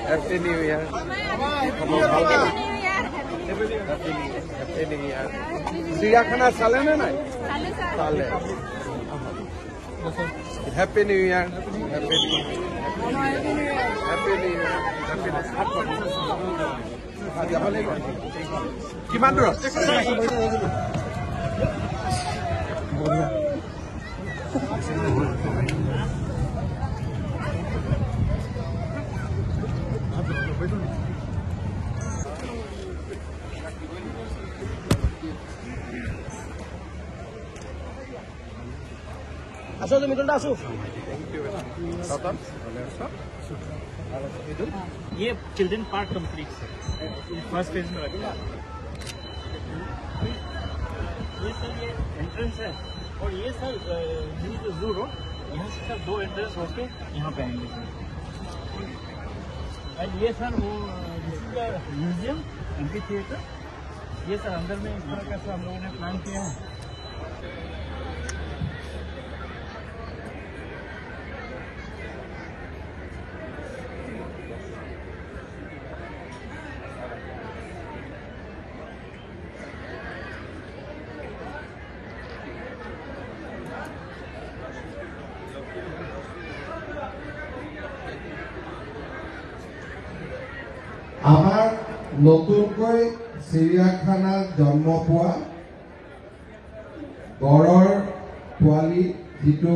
Happy New Year. চিড়িয়াখানা চালে নে নাই? চালে। Happy New Year. Happy New Year. Happy New Year. কিমান দূৰত? আসো তুমি মিটনটা আসো ये चिल्ड्रन पार्क कंप्लीट है फर्स्ट फेज में लगा ये सर ये एंट्रेंस है और ये सर जो जू रोड यहाँ से सर 2 एंट्रेंस होके यहाँ पे आएंगे सर एंड ये सर वो म्यूजियम एम्फी थिएटर ये सर अंदर में इस तरह का सर हम लोगों ने प्लान किया है আমাৰ নতুনকৈ চিৰিয়াখানাত জন্ম পোৱা গড়ৰ পোৱালি যিটো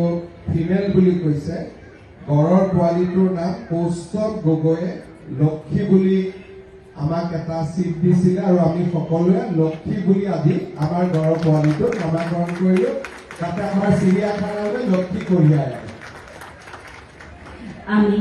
ফিমেল বুলি কৈছে গড়ৰ পোৱালিটোৰ নাম কৌস্তৱ গগৈয়ে লক্ষী বুলি আমাক এটা চিট দিছিলে আৰু আমি সকলোৱে লক্ষী বুলি আদি আমাৰ গড়ৰ পোৱালিটোৰ নামাকৰণ কৰিলোঁ যাতে আমাৰ চিৰিয়াখানালৈ লক্ষী কঢ়িয়াই আহে আমি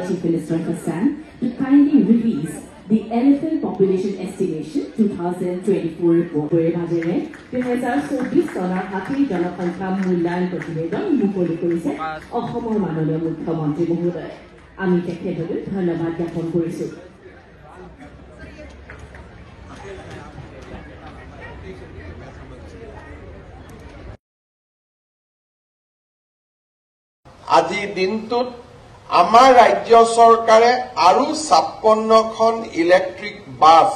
Chief Minister Hassan to kindly release the elephant population estimation 2024 report. 2024 চনৰ হাতীৰ জনসংখ্যা মূল্যায়ন প্ৰতিবেদন মুকলি কৰিছে অসমৰ মাননীয় মুখ্যমন্ত্ৰী মহোদয়। আমি তেখেতলৈ ধন্যবাদ জ্ঞাপন কৰিছো। আজি দিনটোত আমাৰ ৰাজ্য চৰকাৰে আৰু 56খন ইলেক্ট্ৰিক বাছ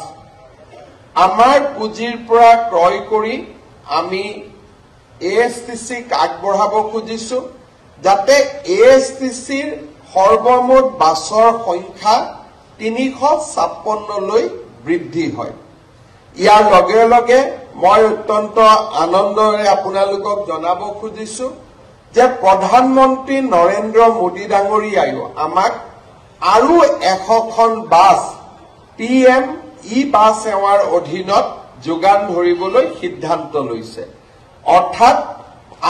আমাৰ পুঁজিৰ পৰা ক্ৰয় কৰি আমি এএছটিচিক আগবঢ়াব খুজিছো যাতে এএছটিচিৰ সৰ্বমুঠ বাছৰ সংখ্যা 356লৈ বৃদ্ধি হয় ইয়াৰ লগে লগে মই অত্যন্ত আনন্দৰে আপোনালোকক জনাব খুজিছো যে প্ৰধানমন্ত্ৰী নৰেন্দ্ৰ মোদী ডাঙৰীয়ায়ো আমাক আৰু 100খন বাছ পিএম ই বাছ সেৱাৰ অধীনত যোগান ধৰিবলৈ সিদ্ধান্ত লৈছে অৰ্থাৎ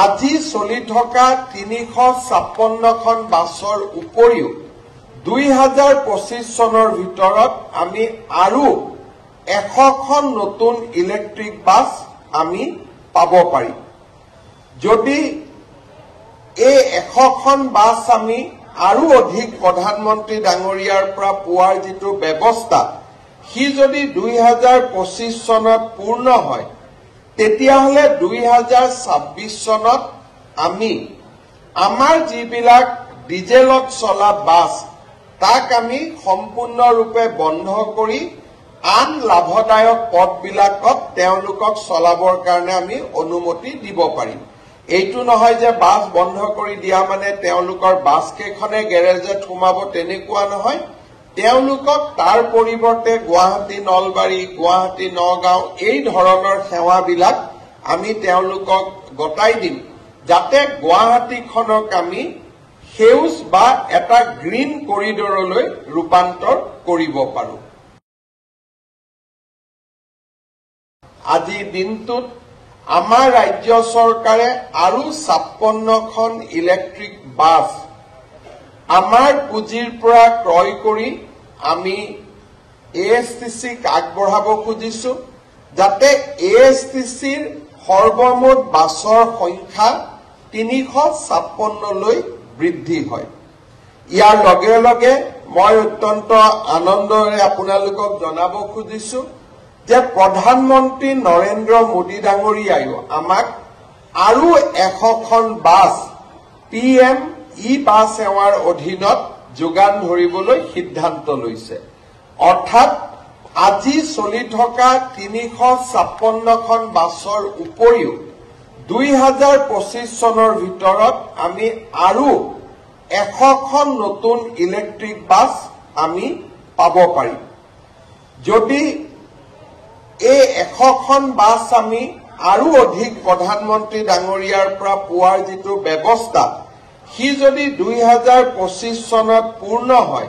আজি চলি থকা 356খন বাছৰ উপৰিও 2025 চনৰ ভিতৰত আমি আৰু 100খন নতুন ইলেক্ট্ৰিক বাছ আমি পাব পাৰিম যদি এই 100খন বাছ আমি আৰু অধিক প্ৰধানমন্ত্ৰী ডাঙৰীয়াৰ পৰা পোৱাৰ যিটো ব্যৱস্থা সি যদি 2025 চনত পূৰ্ণ হয় তেতিয়াহলে 2026 চনত আমি আমাৰ যিবিলাক ডিজেলত চলা বাছ তাক আমি সম্পূৰ্ণৰূপে বন্ধ কৰি আন লাভদায়ক পথবিলাকত তেওঁলোকক চলাবৰ কাৰণে আমি অনুমতি দিব পাৰিম এইটো নহয় যে বাছ বন্ধ কৰি দিয়া মানে তেওঁলোকৰ বাছ কেখনে গেৰেজত সোমাব তেনেকুৱা নহয় তেওঁলোকক তাৰ পৰিৱৰ্তে গুৱাহাটী নলবাৰী গুৱাহাটী নগাঁও এই ধৰণৰ সেৱাবিলাক আমি তেওঁলোকক গতাই দিম যাতে গুৱাহাটীখনক আমি সেউজ বা এটা গ্ৰীণ কৰিডৰলৈ ৰূপান্তৰ কৰিব পাৰো আজি দিনটোত আমাৰ ৰাজ্য চৰকাৰে আৰু 56খন ইলেক্ট্ৰিক বাছ আমাৰ পুঁজিৰ পৰা ক্ৰয় কৰি আমি এএছটিচিক আগবঢ়াব খুজিছো যাতে এএছটিচিৰ সৰ্বমুঠ বাছৰ সংখ্যা 356লৈ বৃদ্ধি হয় ইয়াৰ লগে লগে মই অত্যন্ত আনন্দৰে আপোনালোকক জনাব খুজিছো যে প্ৰধানমন্ত্ৰী নৰেন্দ্ৰ মোদী ডাঙৰীয়ায়ো আমাক আৰু 100খন বাছ PM ই-বাছ সেৱাৰ অধীনত যোগান ধৰিবলৈ সিদ্ধান্ত লৈছে। অৰ্থাৎ আজি চলি থকা 356খন বাছৰ উপৰিও 2025 চনৰ ভিতৰত আমি আৰু 100খন নতুন ইলেক্ট্ৰিক বাছ আমি পাব পাৰিম। যদি এই 100খন বাছ আমি আৰু অধিক প্ৰধানমন্ত্ৰী ডাঙৰীয়াৰ পৰা পোৱাৰ যিটো ব্যৱস্থা সি যদি 2025 চনত পূৰ্ণ হয়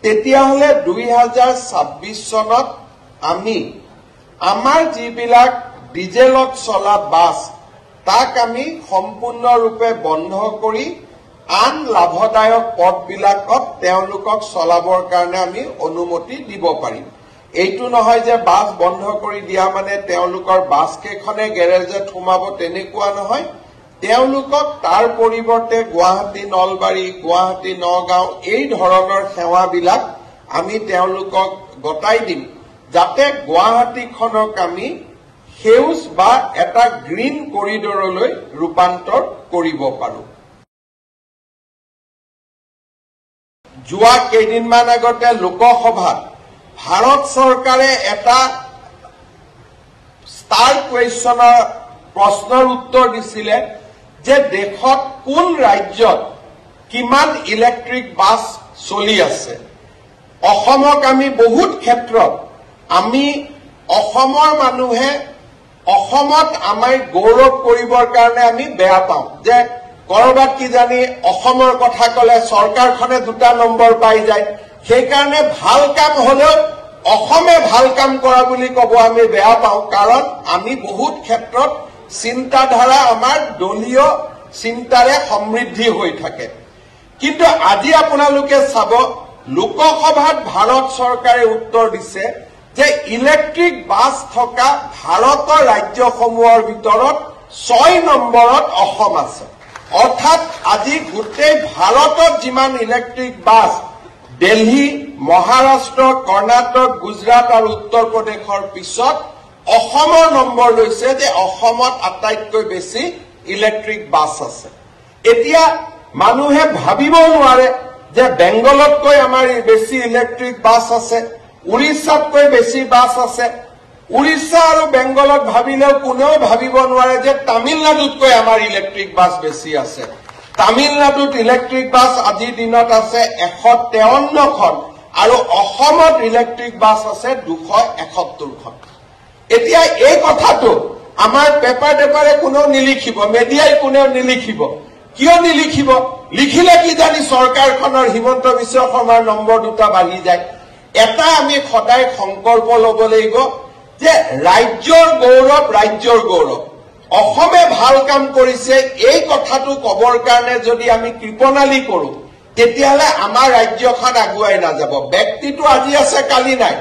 তেতিয়াহলে 2026 চনত আমি আমাৰ যিবিলাক ডিজেলত চলা বাছ তাক আমি সম্পূৰ্ণৰূপে বন্ধ কৰি আন লাভদায়ক পথবিলাকত তেওঁলোকক চলাবৰ কাৰণে আমি অনুমতি দিব পাৰিম। এইটো নহয় যে বাছ বন্ধ কৰি দিয়া মানে তেওঁলোকৰ বাছ কেইখনে গেৰেজত সোমাব তেনেকুৱা নহয়। তেওঁলোকক তাৰ পৰিৱৰ্তে গুৱাহাটী নলবাৰী, গুৱাহাটী নগাঁও এই ধৰণৰ সেৱাবিলাক আমি তেওঁলোকক গতাই দিম যাতে গুৱাহাটীখনক আমি সেউজ বা এটা গ্ৰীণ কৰিডৰলৈ ৰূপান্তৰ কৰিব পাৰো। যোৱা কেইদিনমান আগতে লোকসভাত ভাৰত চৰকাৰে এটা ষ্টাৰ কুৱেশ্যনৰ প্ৰশ্নৰ উত্তৰ দিছিলে যে দেশত কোন ৰাজ্যত কিমান ইলেক্ট্ৰিক বাছ চলি আছে। অসমক আমি বহুত ক্ষেত্ৰত আমি অসমৰ মানুহে অসমত আমাৰ গৌৰৱ কৰিবৰ কাৰণে আমি বেয়া পাওঁ যে কৰবাত কিজানি অসমৰ কথা কলে চৰকাৰখনে 2টা নম্বৰ পাই যায়। সেইকাৰণে ভাল কাম হলেও অসমে ভাল কাম কৰা বুলি কব আমি বেয়া পাওঁ, কাৰণ আমি বহুত ক্ষেত্ৰত চিন্তাধাৰা আমাৰ দলীয় চিন্তাৰে সমৃদ্ধি হৈ থাকে। কিন্তু আজি আপোনালোকে চাব লোকসভাত ভাৰত চৰকাৰে উত্তৰ দিছে যে ইলেক্ট্ৰিক বাছ থকা ভাৰতৰ ৰাজ্যসমূহৰ ভিতৰত 6 নম্বৰত অসম আছে। অৰ্থাৎ আজি গোটেই ভাৰতত যিমান ইলেক্ট্ৰিক বাছ দিল্লী, মহাৰাষ্ট্ৰ, কৰ্ণাটক, গুজৰাট আৰু উত্তৰ প্ৰদেশৰ পিছত অসমৰ নম্বৰ লৈছে যে অসমত আটাইতকৈ বেছি ইলেক্ট্ৰিক বাছ আছে। এতিয়া মানুহে ভাবিব নোৱাৰে যে বেংগলতকৈ আমাৰ বেছি ইলেক্ট্ৰিক বাছ আছে, উৰিষ্যাতকৈ বেছি বাছ আছে। উৰিষ্যা আৰু বেংগলত ভাবিলেও কোনেও ভাবিব নোৱাৰে যে তামিলনাডুতকৈ আমাৰ ইলেক্ট্ৰিক বাছ বেছি আছে। তামিলনাডুত ইলেক্ট্ৰিক বাছ আজিৰ দিনত আছে 153খন আৰু অসমত ইলেক্ট্ৰিক বাছ আছে 271খন। এতিয়া এই কথাটো আমাৰ পেপাৰে কোনেও নিলিখিব, মিডিয়াই কোনেও নিলিখিব। কিয় নিলিখিব? লিখিলে কি জানি চৰকাৰখনৰ হিমন্ত বিশ্ব শৰ্মাৰ নম্বৰ 2টা বাঢ়ি যায়। এটা আমি সদায় সংকল্প ল'ব লাগিব যে ৰাজ্যৰ গৌৰৱ ৰাজ্যৰ গৌৰৱ। অসমে ভাল কাম কৰিছে এই কথাটো কবৰ কাৰণে যদি আমি কৃপণালী কৰো তেতিয়াহলে আমাৰ ৰাজ্যখন আগুৱাই নাযাব। ব্যক্তিটো আজি আছে কালি নাই,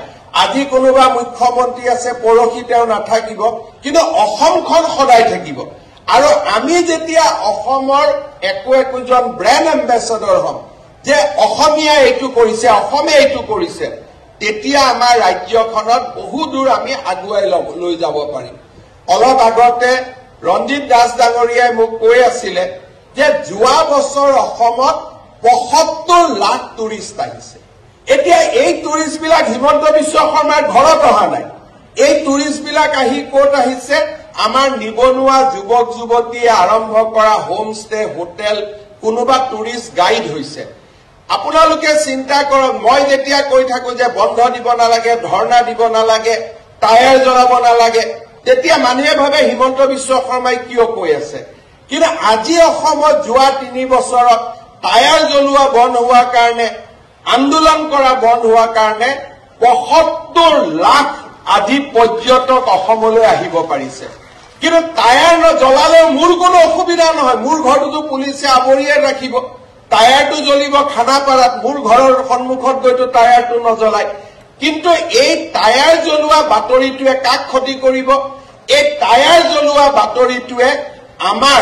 আজি কোনোবা মুখ্যমন্ত্ৰী আছে পৰহি তেওঁ নাথাকিব, কিন্তু অসমখন সদায় থাকিব। আৰু আমি যেতিয়া অসমৰ একোজন ব্ৰেণ্ড এম্বেছাডৰ হ'ম যে অসমীয়া এইটো কৰিছে, অসমে এইটো কৰিছে, তেতিয়া আমাৰ ৰাজ্যখনত বহু দূৰ আমি আগুৱাই লৈ যাব পাৰিম। অলপ আগতে ৰঞ্জিত দাস ডাঙৰীয়াই মোক কৈ আছিলে যে যোৱা বছৰ অসমত ৭৫ লাখ টুৰিষ্ট আহিছে। এতিয়া এই টুৰিষ্টবিলাক হিমন্ত বিশ্ব শৰ্মাৰ ঘৰত অহা নাই। এই টুৰিষ্টবিলাক আহি ক'ত আহিছে? আমাৰ নিবনুৱা যুৱক যুৱতীয়ে আৰম্ভ কৰা হোম ষ্টে, হোটেল, কোনোবা টুৰিষ্ট গাইড হৈছে। আপোনালোকে চিন্তা কৰক, মই যেতিয়া কৈ থাকো যে বন্ধ দিব নালাগে, ধৰ্ণা দিব নালাগে, টায়াৰ জ্বলাব নালাগে, তেতিয়া মানুহে ভাবে হিমন্ত বিশ্ব শৰ্মাই কিয় কৈ আছে। কিন্তু আজি অসমত যোৱা 3 বছৰত টায়াৰ জ্বলোৱা বন্ধ হোৱাৰ কাৰণে, আন্দোলন কৰা বন্ধ হোৱাৰ কাৰণে ৭৫ লাখ আজি পৰ্যটক অসমলৈ আহিব পাৰিছে। কিন্তু টায়াৰ নজ্বলালেও মোৰ কোনো অসুবিধা নহয়, মোৰ ঘৰটোতো পুলিচে আৱৰিয়ে ৰাখিব। টায়াৰটো জ্বলিব খানাপাৰাত, মোৰ ঘৰৰ সন্মুখত গৈতো টায়াৰটো নজ্বলায়। কিন্তু এই টায়াৰ জ্বলোৱা বাতৰিটোৱে কাক ক্ষতি কৰিব? এই টায়াৰ জ্বলোৱা বাতৰিটোৱে আমাৰ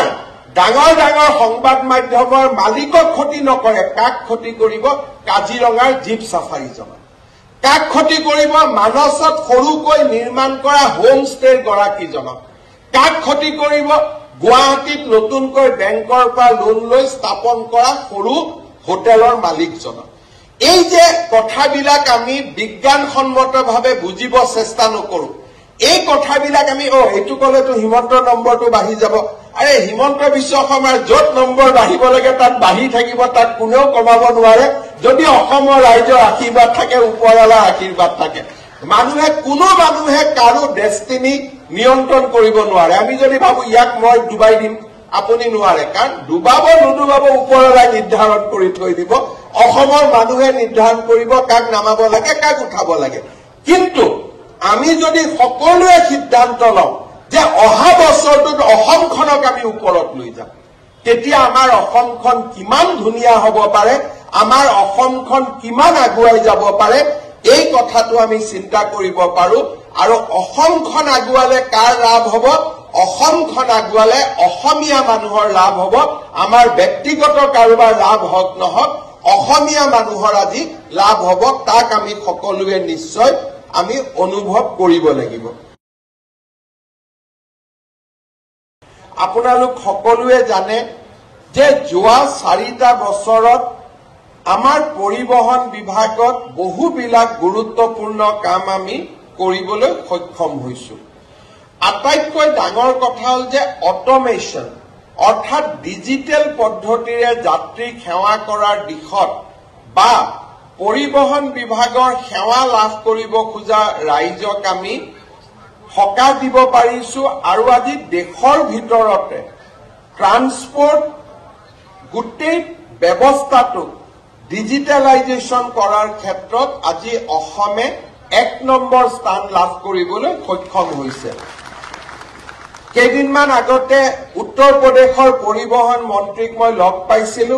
ডাঙৰ ডাঙৰ সংবাদ মাধ্যমৰ মালিকক ক্ষতি নকৰে, কাক ক্ষতি কৰিব? কাজিৰঙাৰ জীপ চাফাৰীজনক। কাক ক্ষতি কৰিব? মানসত সৰুকৈ নিৰ্মাণ কৰা হোম ষ্টেৰ গৰাকীজনক। কাক ক্ষতি কৰিব? গুৱাহাটীত নতুনকৈ বেংকৰ পৰা লোন লৈ স্থাপন কৰা সৰু হোটেলৰ মালিকজনক। এই যে কথাবিলাক আমি বিজ্ঞানসন্মতভাৱে বুজিব চেষ্টা নকৰো, এই কথাবিলাক আমি এইটো কলেতো হিমন্তৰ নম্বৰটো বাঢ়ি যাব। আৰে হিমন্ত বিশ্ব শৰ্মাৰ য'ত নম্বৰ বাঢ়িব লাগে তাত বাঢ়ি থাকিব, তাত কোনেও কমাব নোৱাৰে যদি অসমৰ ৰাইজৰ আশীৰ্বাদ থাকে, ওপৰৱালাৰ আশীৰ্বাদ থাকে। কোনো মানুহে কাৰো ডেষ্টিনি নিয়ন্ত্ৰণ কৰিব নোৱাৰে। আমি যদি ভাবো ইয়াক মই ডুবাই দিম, আপুনি নোৱাৰে, কাৰণ ডুবাব নুডুবাব ওপৰৱালাই নিৰ্ধাৰণ কৰি থৈ দিব। অসমৰ মানুহে নিৰ্ধাৰণ কৰিব কাক নামাব লাগে, কাক উঠাব লাগে। কিন্তু আমি যদি সকলোৱে সিদ্ধান্ত লওঁ যে অহা বছৰটোত অসমখনক আমি ওপৰত লৈ যাম, তেতিয়া আমাৰ অসমখন কিমান ধুনীয়া হ'ব পাৰে, আমাৰ অসমখন কিমান আগুৱাই যাব পাৰে, এই কথাটো আমি চিন্তা কৰিব পাৰো। আৰু অসমখন আগুৱালে কাৰ লাভ হ'ব? অসমখন আগুৱালে অসমীয়া মানুহৰ লাভ হ'ব। আমাৰ ব্যক্তিগত কাৰোবাৰ লাভ হওক নহওক, অসমীয়া মানুহৰ আজি লাভ হ'ব। তাক আমি সকলোৱে নিশ্চয় আমি অনুভৱ কৰিব লাগিব। আপোনালোক সকলোৱে জানে যে যোৱা 4টা বছৰত আমাৰ পৰিবহন বিভাগত বহুবিলাক গুৰুত্বপূৰ্ণ কাম আমি কৰিবলৈ সক্ষম হৈছো। আটাইতকৈ ডাঙৰ কথা হ'ল যে অট'মেশ্যন, অৰ্থাৎ ডিজিটেল পদ্ধতিৰে যাত্ৰীক সেৱা কৰাৰ দিশত বা পৰিবহন বিভাগৰ সেৱা লাভ কৰিব খোজা ৰাইজক আমি সকাহ দিব পাৰিছো। আৰু আজি দেশৰ ভিতৰতে ট্ৰান্সপৰ্ট গোটেই ব্যৱস্থাটো ডিজিটেলাইজেশ্যন কৰাৰ ক্ষেত্ৰত আজি অসমে 1 নম্বৰ স্থান লাভ কৰিবলৈ সক্ষম হৈছে। কেইদিনমান আগতে উত্তৰ প্ৰদেশৰ পৰিবহন মন্ত্ৰীক মই লগ পাইছিলো।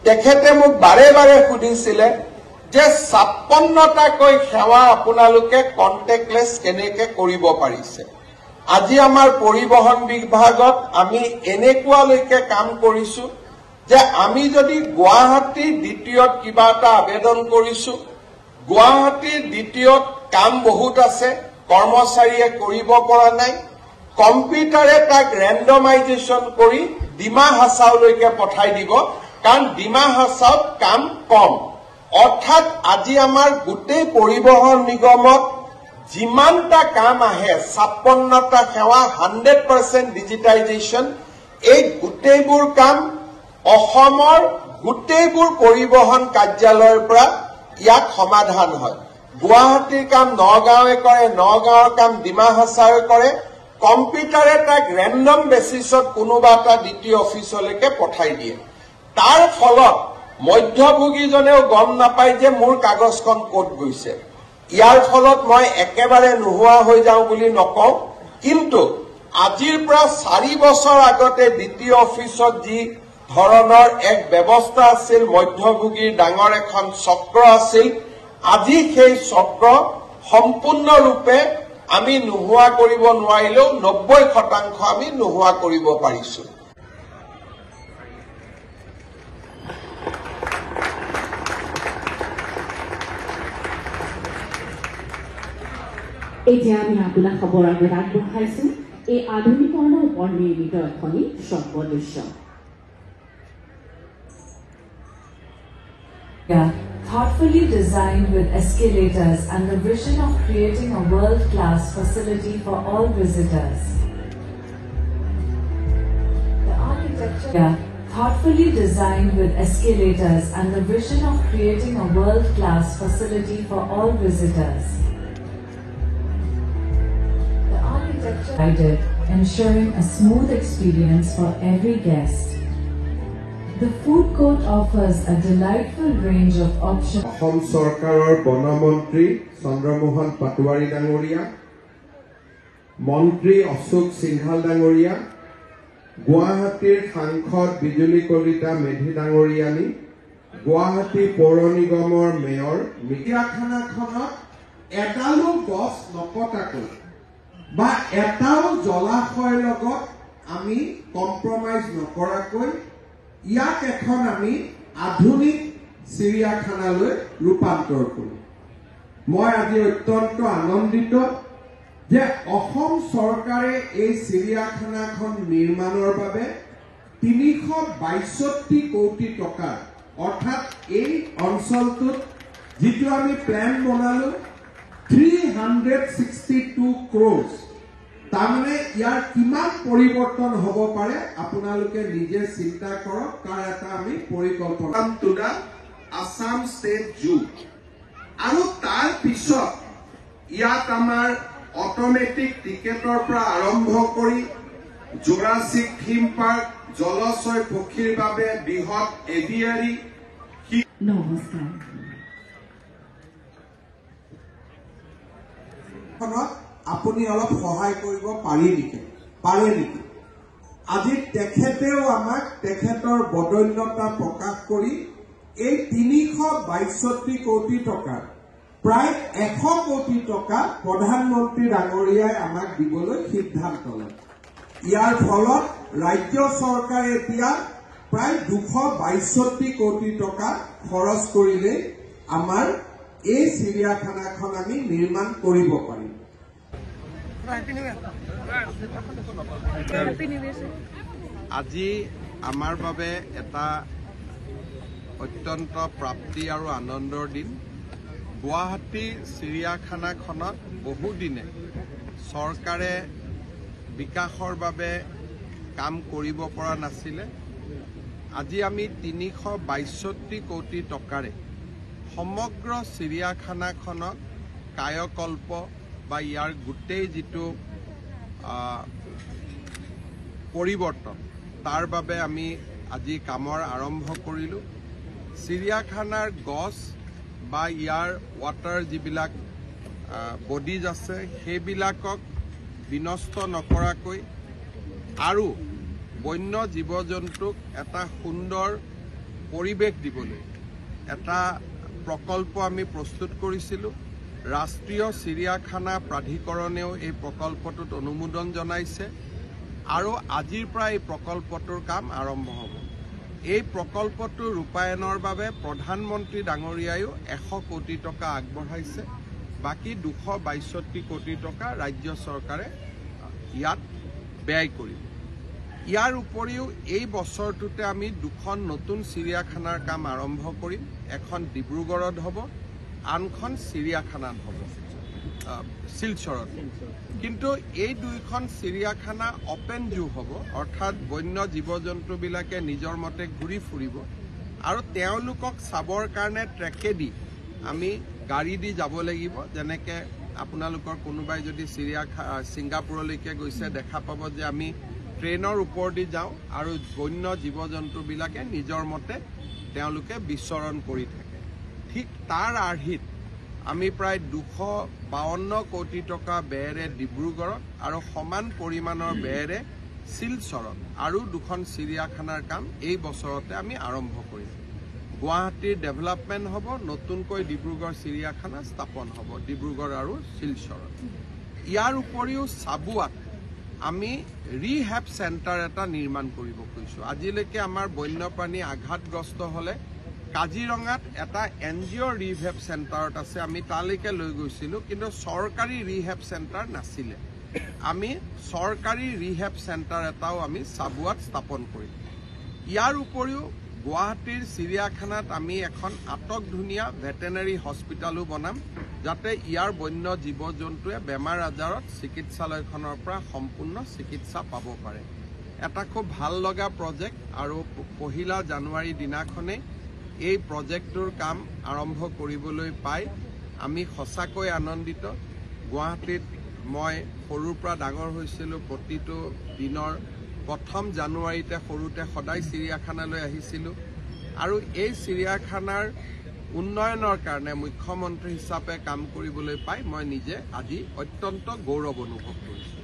তেখেতে মোক বাৰে বাৰে সুধিছিলে যে 56টাকৈ সেৱা আপোনালোকে কণ্টেক্টলেছ কেনেকে কৰিব পাৰিছে। আজি আমাৰ পৰিবহন বিভাগত আমি এনেকুৱালৈকে কাম কৰিছো যে আমি যদি গুৱাহাটীৰ দ্বিতীয়ত কিবা এটা আবেদন কৰিছো, গুৱাহাটীৰ দ্বিতীয়ত কাম বহুত আছে, কৰ্মচাৰীয়ে কৰিব পৰা নাই, কম্পিউটাৰে তাক ৰেণ্ডমাইজেশ্যন কৰি ডিমা হাছাওলৈকে পঠাই দিব, কাৰণ ডিমা হাছাওত কাম কম। অৰ্থাৎ আজি আমাৰ গোটেই পৰিবহন নিগমত যিমানটা কাম আহে, 56টা সেৱা 100% ডিজিটাইজেশ্যন, এই গোটেইবোৰ কাম অসমৰ গোটেইবোৰ পৰিবহন কাৰ্যালয়ৰ পৰা ইয়াক সমাধান হয়। গুৱাহাটীৰ কাম নগাঁৱে কৰে, নগাঁৱৰ কাম ডিমা হাছাওৱে কৰে, কম্পিউটাৰে তাক ৰেণ্ডম বেচিছত কোনোবা এটা দ্বিতীয় অফিচলৈকে পঠাই দিয়ে। তাৰ ফলত মধ্যভোগীজনেও গম নাপায় যে মোৰ কাগজখন ক'ত গৈছে। ইয়াৰ ফলত মই একেবাৰে নোহোৱা হৈ যাওঁ বুলি নকওঁ, কিন্তু আজিৰ পৰা 4 বছৰ আগতে দ্বিতীয় অফিচত যি ধৰণৰ এক ব্যৱস্থা আছিল, মধ্যভোগীৰ ডাঙৰ এখন চক্ৰ আছিল, আজি সেই চক্ৰ সম্পূৰ্ণৰূপে আমি নোহোৱা কৰিব নোৱাৰিলেও 90% আমি নোহোৱা কৰিব পাৰিছো। এতিয়া আমি আপোনাক খবৰ আগবঢ়াইছো এই আধুনিকৰণৰ ওপৰত নিৰ্মিত এখনি সৰ্বদৃশ্য। Thoughtfully designed with escalators and the vision of creating a world-class facility for all visitors. The architecture thoughtfully designed with escalators and the vision of creating a world-class facility for all visitors. The architecture guided, ensuring a smooth experience for every guest. The food court offers a delightful range of options. Assam চৰকাৰৰ বনমন্ত্ৰী চন্দ্ৰমোহন পাটোৱাৰী ডাঙৰীয়া, মন্ত্ৰী অশোক সিংহাল ডাঙৰীয়া, গুৱাহাটীৰ সাংসদ বিজুলী কলিতা মেধি ডাঙৰীয়ানী, গুৱাহাটী পৌৰ নিগমৰ mayor মিকিৰাখানাখনত এডালো গছ নকটাকৈ বা এটাও জলাশয়ৰ লগত আমি কম্প্ৰমাইজ নকৰাকৈ ইয়াক এখন আমি আধুনিক চিৰিয়াখানালৈ ৰূপান্তৰ কৰিম। মই আজি অত্যন্ত আনন্দিত যে অসম চৰকাৰে এই চিৰিয়াখানাখন নিৰ্মাণৰ বাবে 362 কোটি টকা অৰ্থাৎ এই অঞ্চলটোত যিটো আমি প্ল্যান বনালো 362 crores তাৰমানে ইয়াৰ কিমান পৰিৱৰ্তন হ'ব পাৰে আপোনালোকে নিজে চিন্তা কৰক। তাৰ এটা আমি পৰিকল্পনা to the Assam state zoo আৰু তাৰ পিছত ইয়াত আমাৰ অটোমেটিক টিকেটৰ পৰা আৰম্ভ কৰি জুৰাছিক থিম পাৰ্ক, জলচয় পক্ষীৰ বাবে বৃহৎ এভিয়াৰী। নমস্কাৰ। আপুনি অলপ সহায় কৰিব পাৰে নেকি? আজি তেখেতেও আমাক তেখেতৰ বদন্যতা প্ৰকাশ কৰি এই 362 কোটি টকাৰ প্ৰায় 100 কোটি টকা প্ৰধানমন্ত্ৰী ডাঙৰীয়াই আমাক দিবলৈ সিদ্ধান্ত লয়। ইয়াৰ ফলত ৰাজ্য চৰকাৰে এতিয়া প্ৰায় 262 কোটি টকা খৰচ কৰিলে আমাৰ এই চিৰিয়াখানাখন আমি নিৰ্মাণ কৰিব পাৰিম। আজি আমাৰ বাবে এটা অত্যন্ত প্ৰাপ্তি আৰু আনন্দৰ দিন। গুৱাহাটী চিৰিয়াখানাখনত বহুদিনে চৰকাৰে বিকাশৰ বাবে কাম কৰিব পৰা নাছিলে। আজি আমি 362 কোটি টকাৰে সমগ্ৰ চিৰিয়াখানাখনক কায়কল্প বা ইয়াৰ গোটেই যিটো পৰিৱৰ্তন তাৰ বাবে আমি আজি কামৰ আৰম্ভ কৰিলোঁ। চিৰিয়াখানাৰ গছ বা ইয়াৰ ৱাটাৰ যিবিলাক বডিজ আছে সেইবিলাকক বিনষ্ট নকৰাকৈ আৰু বন্য জীৱ জন্তুক এটা সুন্দৰ পৰিৱেশ দিবলৈ এটা প্ৰকল্প আমি প্ৰস্তুত কৰিছিলোঁ। ৰাষ্ট্ৰীয় চিৰিয়াখানা প্ৰাধিকৰণেও এই প্ৰকল্পটোত অনুমোদন জনাইছে আৰু আজিৰ পৰা এই প্ৰকল্পটোৰ কাম আৰম্ভ হ'ব। এই প্ৰকল্পটো ৰূপায়ণৰ বাবে প্ৰধানমন্ত্ৰী ডাঙৰীয়ায়ো 100 কোটি টকা আগবঢ়াইছে। বাকী 262 কোটি টকা ৰাজ্য চৰকাৰে ইয়াত ব্যয় কৰিব। ইয়াৰ উপৰিও এই বছৰটোতে আমি 2খন নতুন চিৰিয়াখানাৰ কাম আৰম্ভ কৰিম। এখন ডিব্ৰুগড়ত হ'ব, আনখন চিৰিয়াখানাত হ'ব শিলচৰত। কিন্তু এই 2খন চিৰিয়াখানা অপেন জু হ'ব, অৰ্থাৎ বন্য জীৱ জন্তুবিলাকে নিজৰ মতে ঘূৰি ফুৰিব আৰু তেওঁলোকক চাবৰ কাৰণে ট্ৰেকেদি আমি গাড়ী দি যাব লাগিব। যেনেকৈ আপোনালোকৰ কোনোবাই যদি ছিংগাপুৰলৈকে গৈছে দেখা পাব যে আমি ট্ৰেইনৰ ওপৰেদি যাওঁ আৰু বন্য জীৱ জন্তুবিলাকে নিজৰ মতে তেওঁলোকে বিচৰণ কৰি থাকে। ঠিক তাৰ আৰ্হিত আমি প্ৰায় 252 কোটি টকা ব্যয়েৰে ডিব্ৰুগড়ত আৰু সমান পৰিমাণৰ ব্যয়েৰে শিলচৰত আৰু 2খন চিৰিয়াখানাৰ কাম এই বছৰতে আমি আৰম্ভ কৰিম। গুৱাহাটীৰ ডেভেলপমেণ্ট হ'ব, নতুনকৈ ডিব্ৰুগড় চিৰিয়াখানা স্থাপন হ'ব ডিব্ৰুগড় আৰু শিলচৰত। ইয়াৰ উপৰিও চাবুৱাত আমি ৰিহেব চেণ্টাৰ এটা নিৰ্মাণ কৰিব খুজিছোঁ। আজিলৈকে আমাৰ বন্যপ্ৰাণী আঘাতগ্ৰস্ত হ'লে কাজিৰঙাত এটা NGO ৰিহেব চেণ্টাৰত আছে, আমি তালৈকে লৈ গৈছিলোঁ, কিন্তু চৰকাৰী ৰিহেব চেণ্টাৰ নাছিলে। আমি চৰকাৰী ৰিহেব চেণ্টাৰ এটাও আমি চাবুৱাত স্থাপন কৰিম। ইয়াৰ উপৰিও গুৱাহাটীৰ চিৰিয়াখানাত আমি এখন আটকধুনীয়া ভেটেনেৰী হস্পিটেলো বনাম, যাতে ইয়াৰ বন্য জীৱ জন্তুৱে বেমাৰ আজাৰত চিকিৎসালয়খনৰ পৰা সম্পূৰ্ণ চিকিৎসা পাব পাৰে। এটা খুব ভাল লগা প্ৰজেক্ট আৰু 1 জানুৱাৰী দিনাখনেই এই প্ৰজেক্টটোৰ কাম আৰম্ভ কৰিবলৈ পাই আমি সঁচাকৈ আনন্দিত। গুৱাহাটীত মই সৰুৰ পৰা ডাঙৰ হৈছিলোঁ। প্ৰতিটো দিনৰ 1 জানুৱাৰীতে সৰুতে সদায় চিৰিয়াখানালৈ আহিছিলোঁ আৰু এই চিৰিয়াখানাৰ উন্নয়নৰ কাৰণে মুখ্যমন্ত্ৰী হিচাপে কাম কৰিবলৈ পাই মই নিজে আজি অত্যন্ত গৌৰৱ অনুভৱ কৰিছোঁ।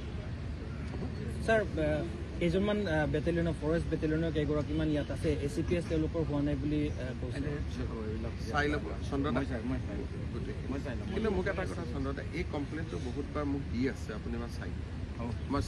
স্যাৰ, কেইজনমান বেটেলিয়নৰ ফৰেষ্ট বেটেলিয়নৰ কেইগৰাকীমান ইয়াত আছে, ACPS তেওঁলোকৰ হোৱা নাই বুলি কৈছে। চাই ল'ব চন্দ্ৰদা, কিন্তু মোক এটা কথা চন্দ্ৰদা, এই কমপ্লেইনটো বহুতবাৰ মোক দি আছে, আপুনি এবাৰ চাই মই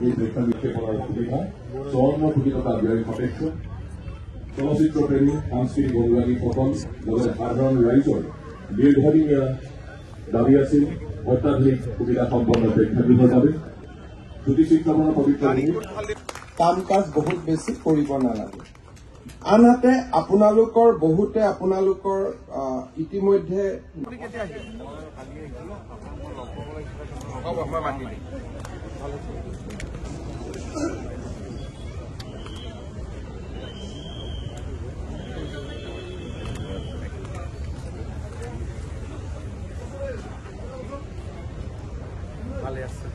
এই প্ৰেক্ষাপটে কৰাৰ সুবিধা 54 কোটি টাকা ব্যয় সাপেক্ষ চলচ্চিত্ৰ প্ৰেমী সাংস্কৃতিক অনুৰাগীসকল লগতে সাধাৰণ ৰাইজৰ দীৰ্ঘদিনীয়া দাবী আছিল অত্যাধুনিক সুবিধা সম্পন্ন প্ৰেক্ষাগৃহৰ বাবে জ্যোতিষিক্ষাপনৰ পবিত্ৰ কাম কাজ বহুত বেছি কৰিব নালাগে আনহাতে আপোনালোকৰ বহুতে আপোনালোকৰ ইতিমধ্যে ভালে আছে